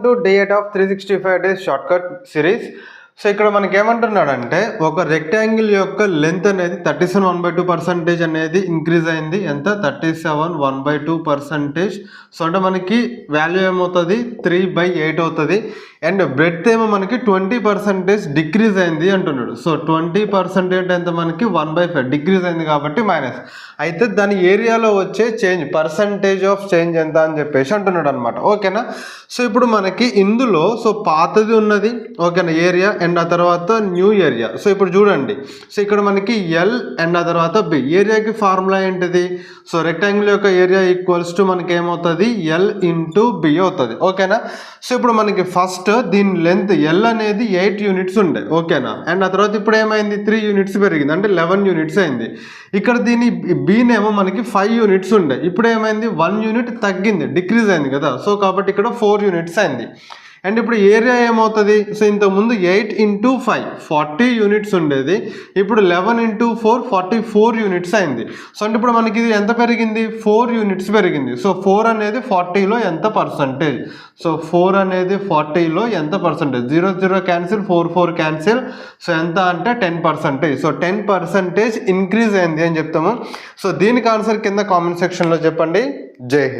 To day 8 of 365 days short cut series. So ఇక్కడ మనకి ఏమంటున్నాడంటే ఒక రెక్టాంగిల్ యొక్క లెంత్ అనేది 37.1/2% అనేది ఇంక్రీజ్ అయింది. ఎంత? 37.1/2%. సో అంటే మనకి వాల్యూ ఏమవుతుంది? 3/8 అవుతుంది. అండ్ బ్రెడ్త్ ఏమో మనకి 20% డిక్రీజ్ అయింది అంటున్నాడు. సో 20% ఎంత? మనకి 1/5 డిక్రీజ్ అయింది కాబట్టి మైనస్. అయితే దాని ఏరియాలో వచ్చే చేంజ్ పర్సంటేజ్ ఆఫ్ చేంజ్ ఎంత అని చెప్పేసి అంటున్నాడు అనమాట. ఓకేనా? సో ఇప్పుడు మనకి ఇందులో సో పాతది ఉన్నది, ఓకేనా, ఏరియా, అండ్ ఆ తర్వాత న్యూ ఏరియా. సో ఇప్పుడు చూడండి, సో ఇక్కడ మనకి ఎల్ అండ్ ఆ తర్వాత బి. ఏరియాకి ఫార్ములా ఏంటిది? సో రెక్టాంగిల్ యొక్క ఏరియా ఈక్వల్స్ టు మనకి ఏమవుతుంది? ఎల్ ఇంటూ బి అవుతుంది. ఓకేనా? సో ఇప్పుడు మనకి ఫస్ట్ దీని లెంత్ ఎల్ అనేది 8 యూనిట్స్ ఉండే, ఓకేనా, అండ్ ఆ తర్వాత ఇప్పుడు ఏమైంది? 3 యూనిట్స్ పెరిగింది, అంటే 11 యూనిట్స్ అయింది. ఇక్కడ దీని బీనేమో మనకి 5 యూనిట్స్ ఉండే, ఇప్పుడు ఏమైంది? 1 యూనిట్ తగ్గింది, డిక్రీజ్ అయింది కదా. సో కాబట్టి ఇక్కడ 4 యూనిట్స్ అయింది. అండ్ ఇప్పుడు ఏరియా ఏమవుతుంది? సో ఇంతకుముందు 8 ఇంటూ 5 40 యూనిట్స్ ఉండేది, ఇప్పుడు 11 ఇంటూ 4 44 యూనిట్స్ అయింది. సో అంటే ఇప్పుడు మనకి ఇది ఎంత పెరిగింది? 4 యూనిట్స్ పెరిగింది. సో 4 అనేది 40లో ఎంత పర్సంటేజ్? సో 4 అనేది 40లో ఎంత పర్సంటేజ్? 0 0 cancel, 4 4 cancel. సో ఎంత అంటే 10%. సో 10% ఇంక్రీజ్ అయింది అని చెప్తాము. సో దీనికి ఆన్సర్ కింద కామెంట్ సెక్షన్లో చెప్పండి. జై హింద్.